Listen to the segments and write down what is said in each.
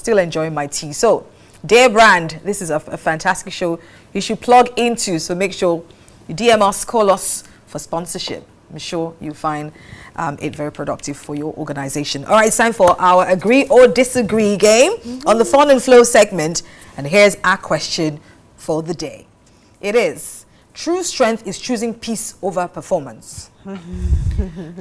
still enjoying my tea. So, dear brand, this is a fantastic show you should plug into. So make sure you DM us, call us for sponsorship. I'm sure you'll find it very productive for your organization. All right, it's time for our agree or disagree game on the Fun and Flow segment. And here's our question for the day. It is, true strength is choosing peace over performance.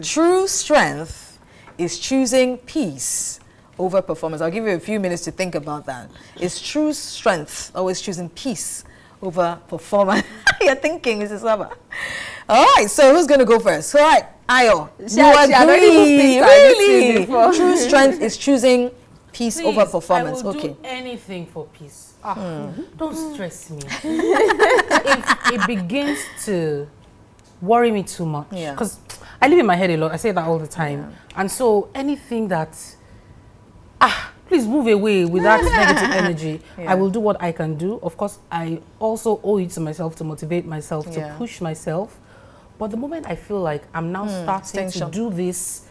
True strength is choosing peace over performance. I'll give you a few minutes to think about that. Is true strength always choosing peace over performance? You're thinking, Mrs. Saba. All right, so who's going to go first? All right, Ayo, you agree? Really? True strength is choosing peace over performance. I will do anything for peace. Don't stress me. If it begins to worry me too much, because I live in my head a lot. I say that all the time. And so anything that, please move away with that negative energy. I will do what I can do. Of course, I also owe it to myself to motivate myself, to push myself. But the moment I feel like I'm now starting to do this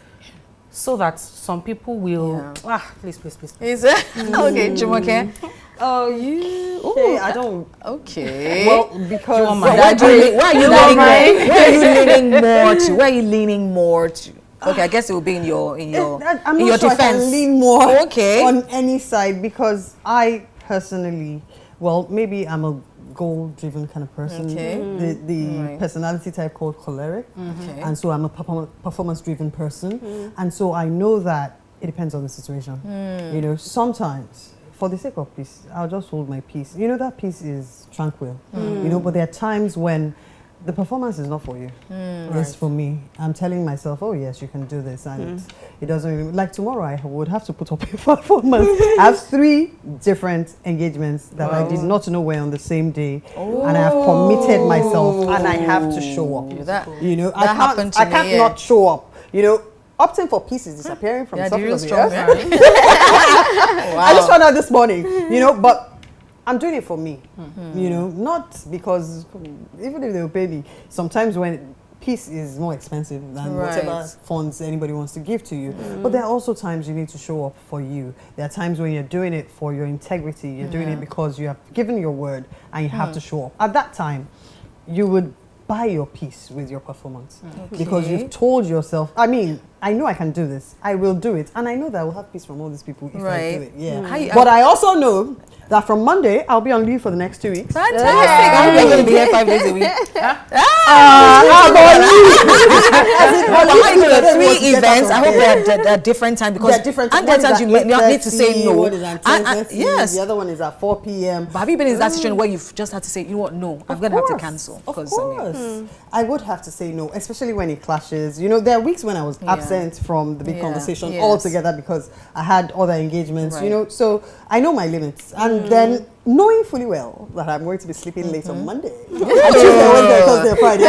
so that some people will, please. Is it? Okay, Jumoke. Oh, you? Okay, I don't. Okay. Well, because where are you leaning more to? Okay, I guess it will be in your I'm in not your sure defense. I can lean more Okay. on any side, because I personally, well, maybe I'm a goal-driven kind of person. Okay. The personality type called choleric, and so I'm a performance-driven person, and so I know that it depends on the situation. You know, sometimes, for the sake of peace, I'll just hold my peace. You know, that peace is tranquil. You know, but there are times when the performance is not for you. It's for me. I'm telling myself, oh yes, you can do this, and it doesn't really, like tomorrow I would have to put up a performance. I have 3 different engagements that I did not know were on the same day, and I have committed myself, and I have to show up. You know, I can't not show up. You know, opting for peace is disappearing from the surface of the earth. I just found out this morning, you know, but I'm doing it for me, you know, not because, even if they will pay me, sometimes when peace is more expensive than whatever funds anybody wants to give to you. But there are also times you need to show up for you. There are times when you're doing it for your integrity, you're doing it because you have given your word and you have to show up. At that time, you would buy your peace with your performance because you've told yourself, I mean, I know I can do this, I will do it, and I know that I will have peace from all these people if I do it. But I also know that from Monday I'll be on leave for the next 2 weeks. Fantastic! I'm going to be here 5 days a week. The 3 events, I hope they're at different time, because at different times you may not need to say no. Yes. The other one is at 4 p.m. But have you been in that situation where you've just had to say, you know what, no, I'm going to have to cancel? Of course. I would have to say no, especially when it clashes. You know, there are weeks when I was absent from the big conversation altogether because I had other engagements, you know, so I know my limits. And then knowing fully well that I'm going to be sleeping late on Monday, Tuesday, Wednesday, Thursday, Friday.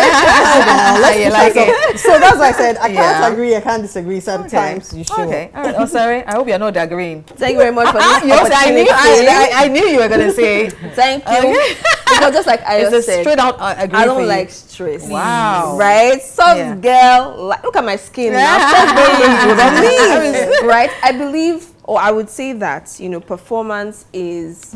So that's why I said I can't agree, I can't disagree. Sometimes you show. Okay. All right. Oh, sorry. I hope you're not agreeing. Thank you very much for this opportunity. I knew you were going to say. Thank you. Because just like I said, straight out agree. I don't like stress. Wow. Right? Soft girl. Like, look at my skin. Right? I believe, or I would say that, you know, performance is,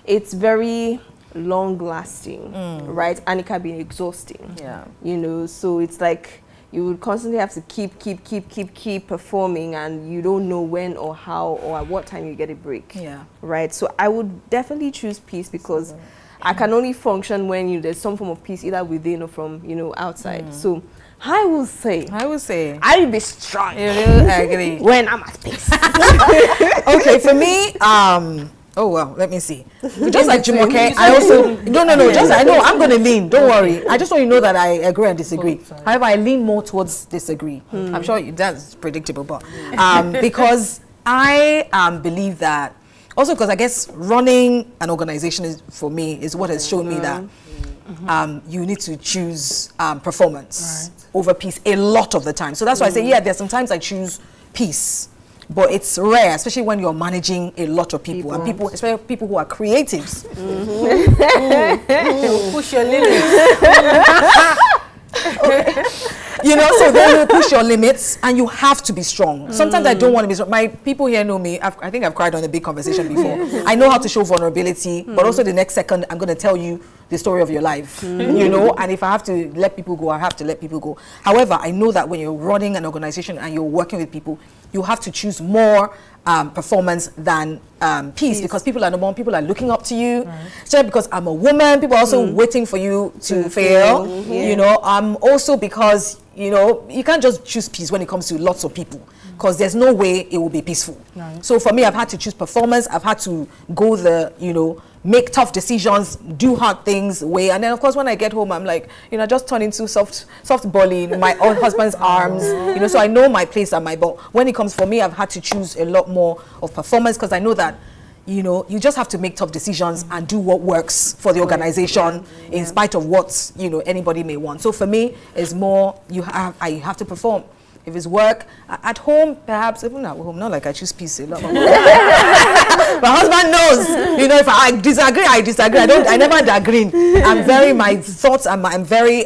it's very long lasting, right? And it can be exhausting. You know, so it's like you would constantly have to keep performing, and you don't know when or how or at what time you get a break. Right? So I would definitely choose peace, because I can only function when there's some form of peace, either within or from, you know, outside. So I will say I'll be strong. You really agree when I'm at peace. Okay, for me, oh well, let me see. Just like Jumoke, I also no. Just I know I'm gonna lean. Don't worry. I just want you to know that I agree and disagree. However, I lean more towards disagree. I'm sure that's predictable, but because I believe that. Also, because I guess running an organization for me is what has shown me that you need to choose performance over peace a lot of the time. So that's why I say, there's sometimes I choose peace, but it's rare, especially when you're managing a lot of people and people, especially people who are creatives. Push your limits. You know, so they will push your limits, and you have to be strong. Sometimes I don't want to be strong. My people here know me. I think I've cried on a big conversation before. I know how to show vulnerability, but also the next second, I'm going to tell you the story of your life, you know, and if I have to let people go, I have to let people go. However, I know that when you're running an organization and you're working with people, you have to choose more performance than peace, because people are number one, people are looking up to you. So because I'm a woman, people are also waiting for you to fail, you know, also because, you know, you can't just choose peace when it comes to lots of people, because there's no way it will be peaceful. So for me, I've had to choose performance. I've had to go the, you know, make tough decisions, do hard things way. And then of course when I get home, I'm like, you know, just turn into soft bully in my own husband's arms, you know, so I know my place and my, but when it comes for me, I've had to choose a lot more of performance, because I know that, you know, you just have to make tough decisions and do what works for the organization in spite of what, you know, anybody may want. So for me, it's more, I have to perform. If it's work, at home, perhaps, even at home, not like I choose peace a lot. My husband knows, you know, if I disagree, I disagree. I never agree. My thoughts, I'm very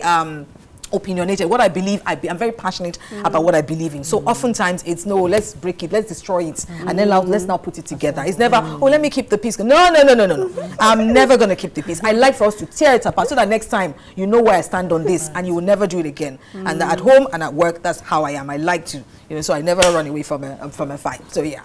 opinionated. What I believe, I'm very passionate about what I believe in. So oftentimes it's no, let's break it, let's destroy it, and then let's now put it together. It's never, oh, let me keep the peace. No. I'm never going to keep the peace. I like for us to tear it apart so that next time you know where I stand on this and you will never do it again. And at home and at work, that's how I am. I like to, you know, so I never run away from a fight. So yeah.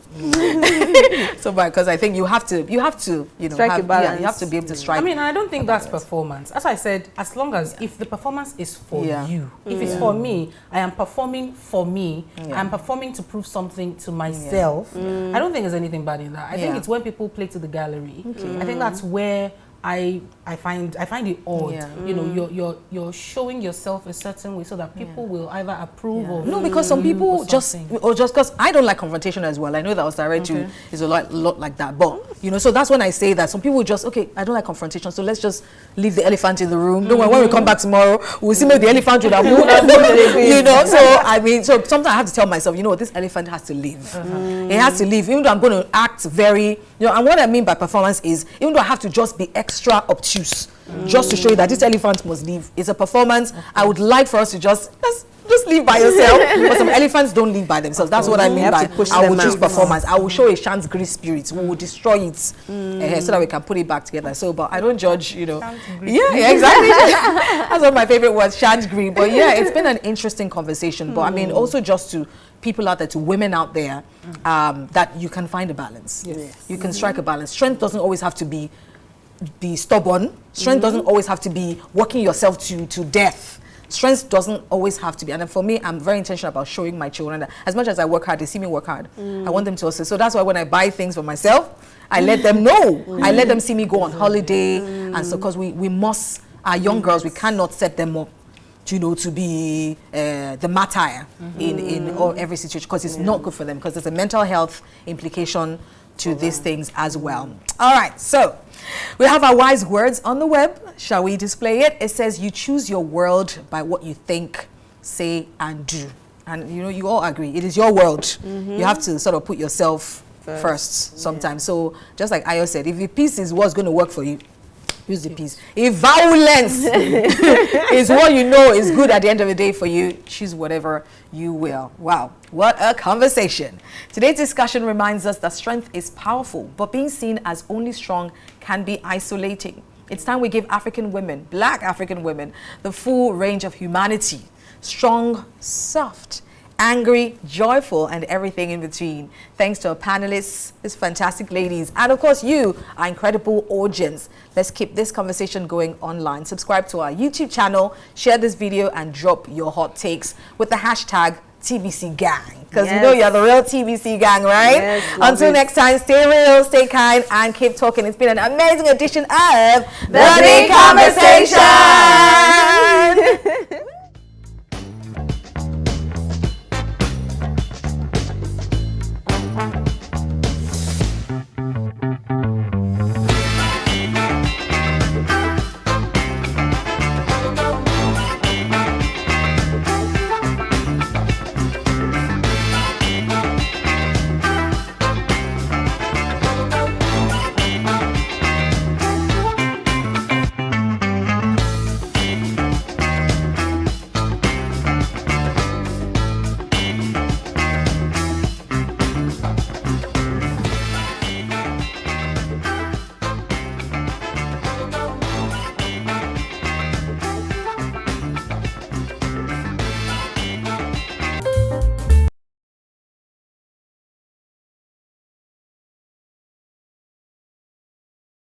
So because I think you have to, you know, strike a balance. Yeah, you have to be able to strike. I mean, I don't think that's performance. As I said, as long as if the performance is for you, if it's for me, I am performing for me. I'm performing to prove something to myself. I don't think there's anything bad in that. I think it's when people play to the gallery. I think that's where I find it odd. You know, you're showing yourself a certain way so that people will either approve or no, because some people just because I don't like confrontation as well. I know that was direct to is a lot like that, but you know, so that's when I say that some people just I don't like confrontation, so let's just leave the elephant in the room. Don't worry, when we come back tomorrow, we'll see maybe the elephant would have moved. You know, so I mean, so sometimes I have to tell myself, you know, this elephant has to leave. It has to leave, even though I'm going to act very, you know, and what I mean by performance is even though I have to just be extra obtuse just to show you that this elephant must leave. It's a performance. I would like for us to just leave by yourself. But some elephants don't leave by themselves. That's what I mean by I will choose performance. I will show a chance greed spirit. We will destroy it so that we can put it back together. So, but I don't judge, you know. Yeah, exactly. That's one of my favorite words, chance greed. But yeah, it's been an interesting conversation. But I mean, also just to people out there, to women out there, that you can find a balance. You can strike a balance. Strength doesn't always have to be stubborn. Strength doesn't always have to be working yourself to death. Strength doesn't always have to be. And then for me, I'm very intentional about showing my children that as much as I work hard, they see me work hard. I want them to also. So that's why when I buy things for myself, I let them know. I let them see me go on holiday. And so because we must, our young girls, we cannot set them up, you know, to be the martyr in every situation, because it's not good for them, because there's a mental health implication to these things as well. All right, so we have our wise words on the web. Shall we display it? It says, you choose your world by what you think, say, and do. And you know, you all agree, it is your world. You have to sort of put yourself first sometimes. So just like Ayo said, if the peace is what's going to work for you, use the peace. If violence is what you know is good at the end of the day for you, choose whatever you will. Wow, what a conversation. Today's discussion reminds us that strength is powerful, but being seen as only strong can be isolating. It's time we give African women, Black African women, the full range of humanity. Strong, soft, angry, joyful, and everything in between. Thanks to our panelists, these fantastic ladies, and of course you, our incredible audience. Let's keep this conversation going online. Subscribe to our YouTube channel, share this video, and drop your hot takes with the hashtag TBC Gang, because you know you're the real TBC Gang, right? Until next time, stay real, stay kind, and keep talking. It's been an amazing edition of The Big Conversation.